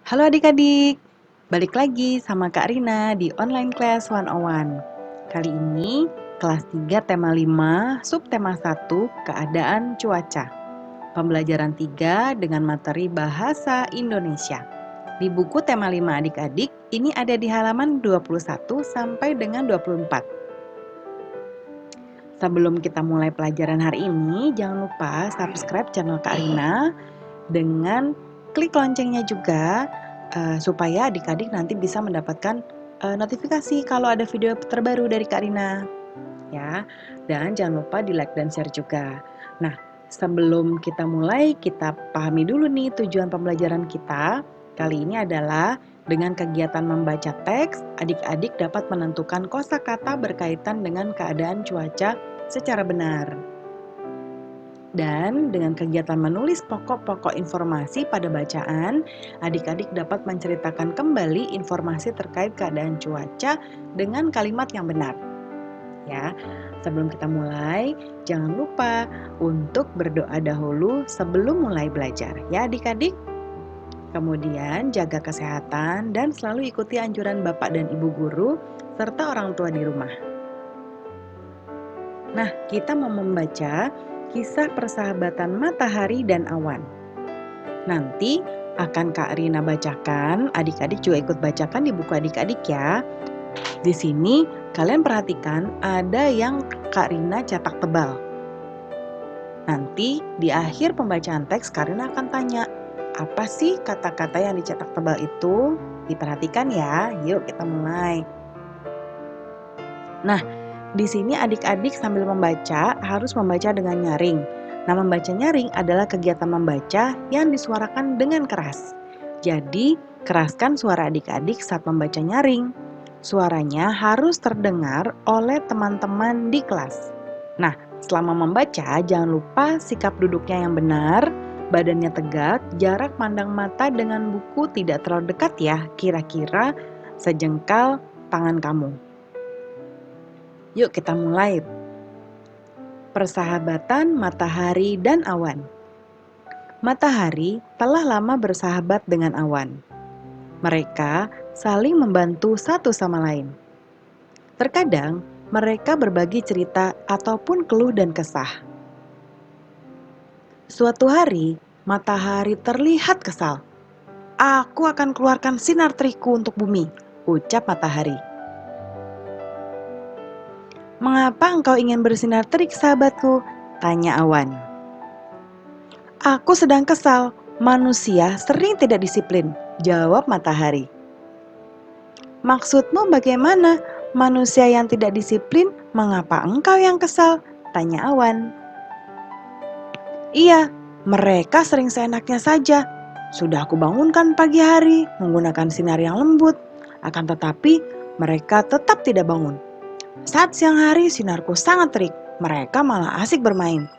Halo adik-adik, balik lagi sama Kak Rina di Online Class 101. Kali ini kelas 3 tema 5, subtema 1, keadaan cuaca. Pembelajaran 3 dengan materi bahasa Indonesia. Di buku tema 5 adik-adik, ini ada di halaman 21 sampai dengan 24. Sebelum kita mulai pelajaran hari ini, jangan lupa subscribe channel Kak Rina dengan klik loncengnya juga supaya adik-adik nanti bisa mendapatkan notifikasi kalau ada video terbaru dari Kak Rina. Ya, dan jangan lupa di like dan share juga. Nah, sebelum kita mulai, kita pahami dulu nih tujuan pembelajaran kita. Kali ini adalah dengan kegiatan membaca teks, adik-adik dapat menentukan kosakata berkaitan dengan keadaan cuaca secara benar. Dan dengan kegiatan menulis pokok-pokok informasi pada bacaan, adik-adik dapat menceritakan kembali informasi terkait keadaan cuaca dengan kalimat yang benar. Ya, sebelum kita mulai, jangan lupa untuk berdoa dahulu sebelum mulai belajar, ya adik-adik. Kemudian jaga kesehatan dan selalu ikuti anjuran Bapak dan Ibu guru serta orang tua di rumah. Nah, kita mau membaca kisah persahabatan matahari dan awan. Nanti akan Kak Rina bacakan, adik-adik juga ikut bacakan di buku adik-adik ya. Di sini kalian perhatikan ada yang Kak Rina cetak tebal. Nanti di akhir pembacaan teks Kak Rina akan tanya, apa sih kata-kata yang dicetak tebal itu? Diperhatikan ya, yuk kita mulai. Nah, di sini adik-adik sambil membaca harus membaca dengan nyaring. Nah, membaca nyaring adalah kegiatan membaca yang disuarakan dengan keras. Jadi, keraskan suara adik-adik saat membaca nyaring. Suaranya harus terdengar oleh teman-teman di kelas. Nah, selama membaca jangan lupa sikap duduknya yang benar, badannya tegak, jarak pandang mata dengan buku tidak terlalu dekat ya, kira-kira sejengkal tangan kamu. Yuk kita mulai. Persahabatan matahari dan awan. Matahari telah lama bersahabat dengan awan. Mereka saling membantu satu sama lain. Terkadang mereka berbagi cerita ataupun keluh dan kesah. Suatu hari, matahari terlihat kesal. Aku akan keluarkan sinar terikku untuk bumi, ucap matahari. Mengapa engkau ingin bersinar terik, sahabatku? Tanya awan. Aku sedang kesal, manusia sering tidak disiplin, jawab matahari. Maksudmu bagaimana? Manusia yang tidak disiplin, mengapa engkau yang kesal? Tanya awan. Iya, mereka sering seenaknya saja. Sudah aku bangunkan pagi hari menggunakan sinar yang lembut, akan tetapi mereka tetap tidak bangun. Saat siang hari sinarku sangat terik, mereka malah asik bermain.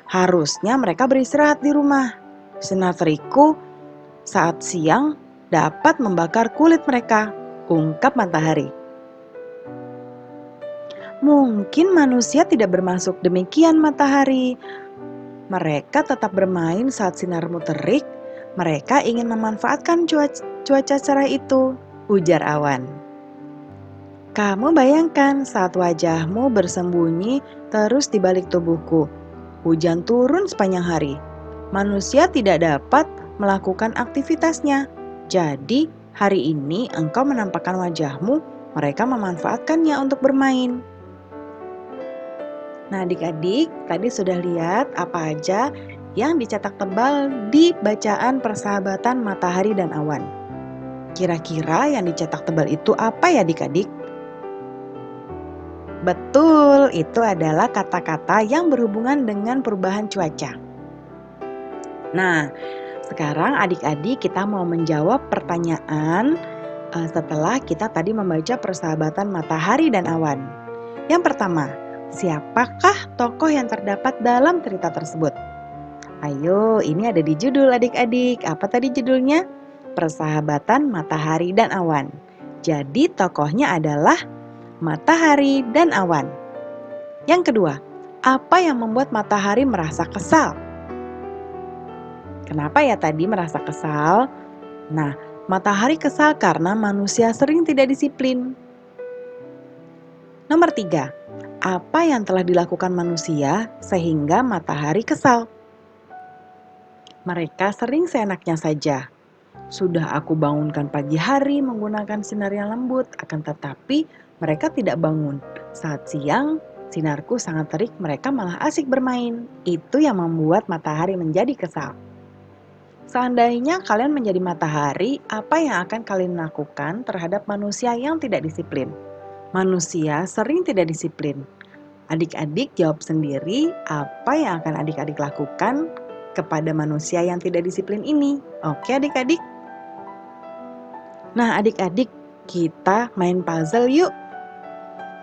Harusnya mereka beristirahat di rumah. Sinar terikku saat siang dapat membakar kulit mereka, ungkap matahari. Mungkin manusia tidak bermaksud demikian, matahari. Mereka tetap bermain saat sinarmu terik. Mereka ingin memanfaatkan cuaca cerah itu, ujar awan. Kamu bayangkan saat wajahmu bersembunyi terus di balik tubuhku. Hujan turun sepanjang hari. Manusia tidak dapat melakukan aktivitasnya. Jadi, hari ini engkau menampakkan wajahmu, mereka memanfaatkannya untuk bermain. Nah, adik-adik, tadi sudah lihat apa aja yang dicetak tebal di bacaan persahabatan matahari dan awan. Kira-kira yang dicetak tebal itu apa ya adik-adik? Betul, itu adalah kata-kata yang berhubungan dengan perubahan cuaca. Nah, sekarang adik-adik kita mau menjawab pertanyaan setelah kita tadi membaca persahabatan matahari dan awan. Yang pertama, siapakah tokoh yang terdapat dalam cerita tersebut? Ayo, ini ada di judul adik-adik. Apa tadi judulnya? Persahabatan matahari dan awan. Jadi tokohnya adalah matahari dan awan. Yang kedua, apa yang membuat matahari merasa kesal? Kenapa ya tadi merasa kesal? Nah, Matahari kesal karena manusia sering tidak disiplin. Nomor 3. Apa yang telah dilakukan manusia sehingga matahari kesal? Mereka sering seenaknya saja. Sudah aku bangunkan pagi hari menggunakan sinar yang lembut, akan tetapi mereka tidak bangun. Saat siang, sinarku sangat terik, mereka malah asik bermain. Itu yang membuat matahari menjadi kesal. Seandainya kalian menjadi matahari, apa yang akan kalian lakukan terhadap manusia yang tidak disiplin? Manusia sering tidak disiplin. Adik-adik jawab sendiri apa yang akan adik-adik lakukan kepada manusia yang tidak disiplin ini. Oke adik-adik? Nah adik-adik, kita main puzzle yuk.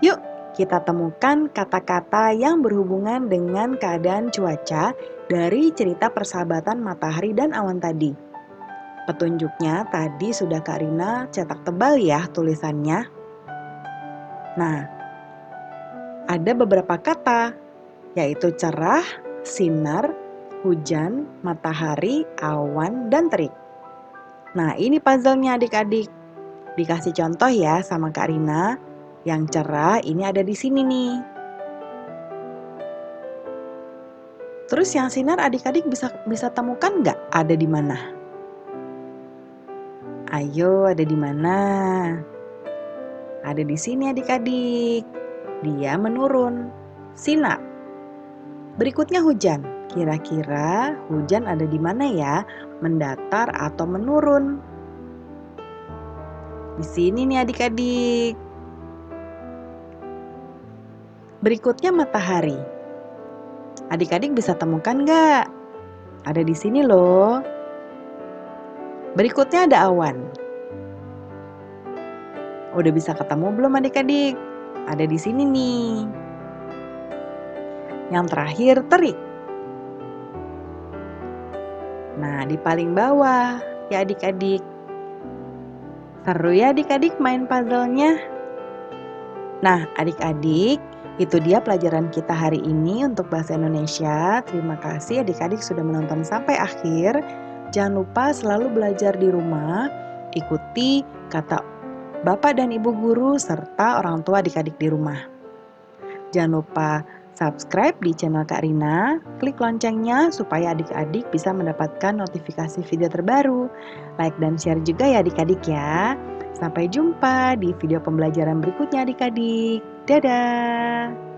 Yuk, kita temukan kata-kata yang berhubungan dengan keadaan cuaca dari cerita persahabatan matahari dan awan tadi. Petunjuknya tadi sudah Kak Rina cetak tebal ya tulisannya. Nah, ada beberapa kata, yaitu cerah, sinar, hujan, matahari, awan, dan terik. Nah, ini puzzle-nya adik-adik. Dikasih contoh ya sama Kak Rina. Yang cerah ini ada di sini nih. Terus yang sinar adik-adik bisa temukan nggak ada di mana? Ayo, ada di mana? Ada di sini adik-adik. Dia menurun. Sinar. Berikutnya hujan. Kira-kira hujan ada di mana ya? Mendatar atau menurun? Di sini nih adik-adik. Berikutnya matahari. Adik-adik bisa temukan nggak? Ada di sini loh. Berikutnya ada awan. Udah bisa ketemu belum adik-adik? Ada di sini nih. Yang terakhir terik. Nah, di paling bawah ya adik-adik. Seru ya adik-adik main puzzle-nya. Nah, adik-adik, itu dia pelajaran kita hari ini untuk bahasa Indonesia. Terima kasih adik-adik sudah menonton sampai akhir. Jangan lupa selalu belajar di rumah, ikuti kata Bapak dan Ibu guru serta orang tua adik-adik di rumah. Jangan lupa subscribe di channel Kak Rina, klik loncengnya supaya adik-adik bisa mendapatkan notifikasi video terbaru. Like dan share juga ya adik-adik ya. Sampai jumpa di video pembelajaran berikutnya adik-adik. Dadah!